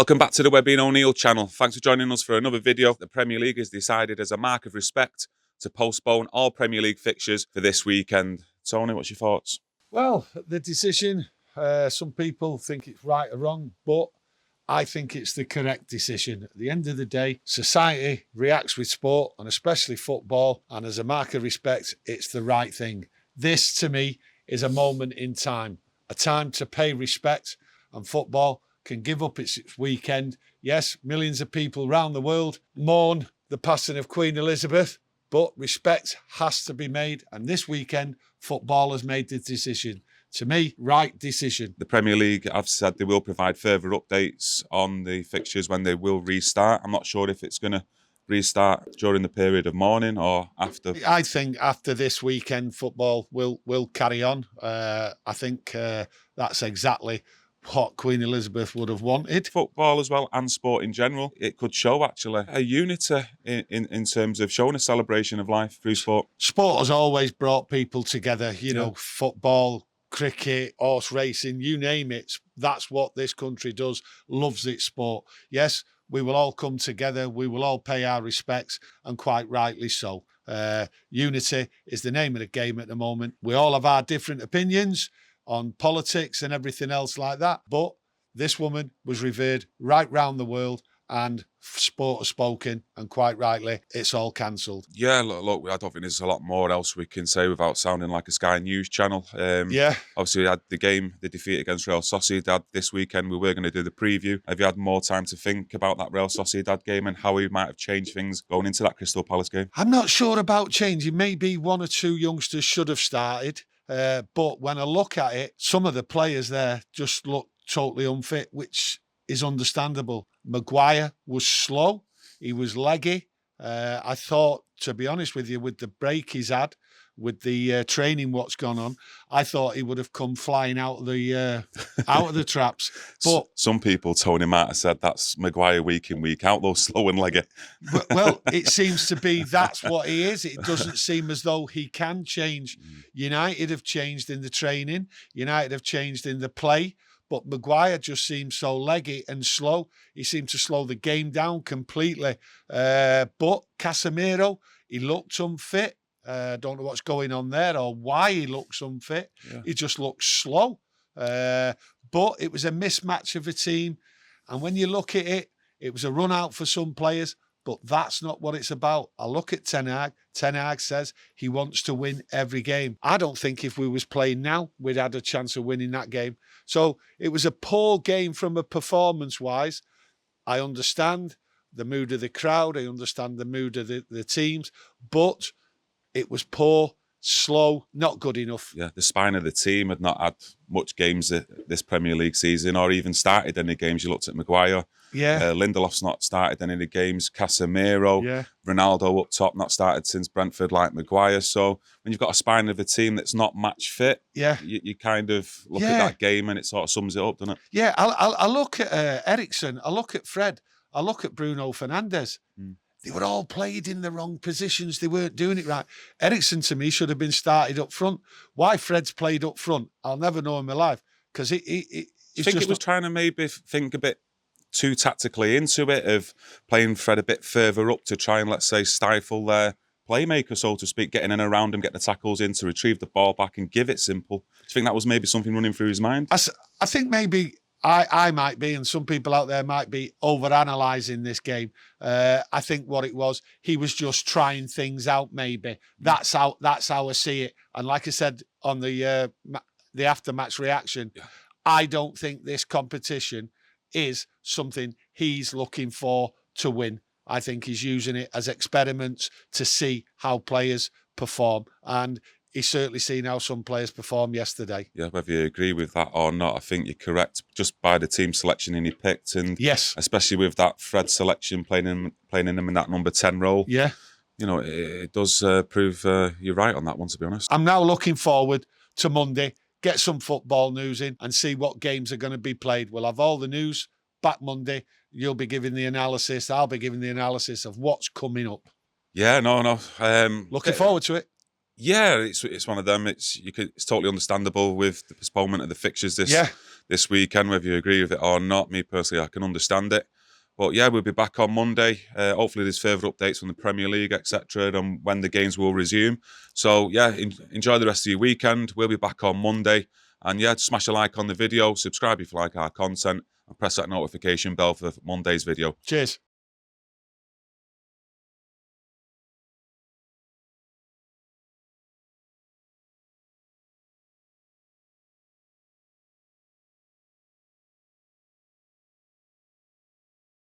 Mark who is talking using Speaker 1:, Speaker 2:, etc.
Speaker 1: Welcome back to the Webby O'Neill channel. Thanks for joining us for another video. The Premier League has decided as a mark of respect to postpone all Premier League fixtures for this weekend. Tony, what's your thoughts?
Speaker 2: Well, the decision, some people think it's right or wrong, but I think it's the correct decision. At the end of the day, society reacts with sport, and especially football, and as a mark of respect, it's the right thing. This, to me, is a moment in time, a time to pay respect, and football can give up its weekend. Yes, millions of people around the world mourn the passing of Queen Elizabeth, but respect has to be made, and this weekend, football has made the decision. To me, right decision.
Speaker 1: The Premier League have said they will provide further updates on the fixtures when they will restart. I'm not sure if it's going to restart during the period of mourning or after.
Speaker 2: I think after this weekend, football will carry on. I think that's exactly what Queen Elizabeth would have wanted.
Speaker 1: Football as well, and sport in general, it could show actually a unity in terms of showing a celebration of life through sport.
Speaker 2: Sport has always brought people together, you know, football, cricket, horse racing, you name it. That's what this country does, loves its sport. Yes, we will all come together, we will all pay our respects, and quite rightly so. Unity is the name of the game at the moment. We all have our different opinions on politics and everything else like that, but this woman was revered right round the world, and sport has spoken, and quite rightly, it's all cancelled.
Speaker 1: Yeah, look, I don't think there's a lot more else we can say without sounding like a Sky News channel. Obviously, we had the game, the defeat against Real Sociedad this weekend. We were going to do the preview. Have you had more time to think about that Real Sociedad game and how we might have changed things going into that Crystal Palace game?
Speaker 2: I'm not sure about changing. Maybe one or two youngsters should have started. But when I look at it, some of the players there just look totally unfit, which is understandable. Maguire was slow. He was leggy. I thought, to be honest with you, with the break he's had, with the training what's gone on, I thought he would have come flying out of the traps. But
Speaker 1: some people, Tony, might have said that's Maguire week in, week out, though, slow and leggy.
Speaker 2: Well, it seems to be that's what he is. It doesn't seem as though he can change. United have changed in the training. United have changed in the play. But Maguire just seems so leggy and slow. He seemed to slow the game down completely. But Casemiro, he looked unfit. Don't know what's going on there or why he looks unfit. Yeah. He just looks slow. But it was a mismatch of a team. And when you look at it, it was a run out for some players. But that's not what it's about. I look at Ten Hag. Ten Hag says he wants to win every game. I don't think if we was playing now, we'd had a chance of winning that game. So it was a poor game from a performance-wise. I understand the mood of the crowd. I understand the mood of the teams. But it was poor, slow, not good enough.
Speaker 1: Yeah, the spine of the team had not had much games this Premier League season, or even started any games. You looked at Maguire.
Speaker 2: Yeah.
Speaker 1: Lindelof's not started any of the games. Casemiro, Ronaldo up top, not started since Brentford like Maguire. So when you've got a spine of a team that's not match fit, you kind of look at that game and it sort of sums it up, doesn't it?
Speaker 2: Yeah, I look at Eriksen, I look at Fred, I look at Bruno Fernandes. They were all played in the wrong positions. They weren't doing it right. Eriksen, to me, should have been started up front. Why Fred's played up front, I'll never know in my life. Because
Speaker 1: I think it was trying to maybe think a bit too tactically into it, of playing Fred a bit further up to try and, let's say, stifle their playmaker, so to speak, getting in around him, get the tackles in to retrieve the ball back and give it simple. Do you think that was maybe something running through his mind?
Speaker 2: I think maybe I might be, and some people out there might be, over-analysing this game. I think what it was, he was just trying things out, maybe. That's how I see it. And like I said on the after-match reaction, I don't think this competition is something he's looking for to win. I think he's using it as experiments to see how players perform. And he's certainly seen how some players perform yesterday.
Speaker 1: Yeah, whether you agree with that or not, I think you're correct. Just by the team selection he picked, and especially with that Fred selection playing him in that number 10 role.
Speaker 2: Yeah,
Speaker 1: you know, it does prove you're right on that one, to be honest.
Speaker 2: I'm now looking forward to Monday. Get some football news in and see what games are going to be played. We'll have all the news back Monday. You'll be giving the analysis. I'll be giving the analysis of what's coming up.
Speaker 1: Yeah, no.
Speaker 2: Looking forward to it.
Speaker 1: Yeah, it's one of them. It's totally understandable with the postponement of the fixtures this weekend, whether you agree with it or not. Me personally, I can understand it. But yeah, we'll be back on Monday. Hopefully there's further updates from the Premier League, etc., and when the games will resume. So yeah, enjoy the rest of your weekend. We'll be back on Monday. And yeah, smash a like on the video, subscribe if you like our content, and press that notification bell for Monday's video.
Speaker 2: Cheers.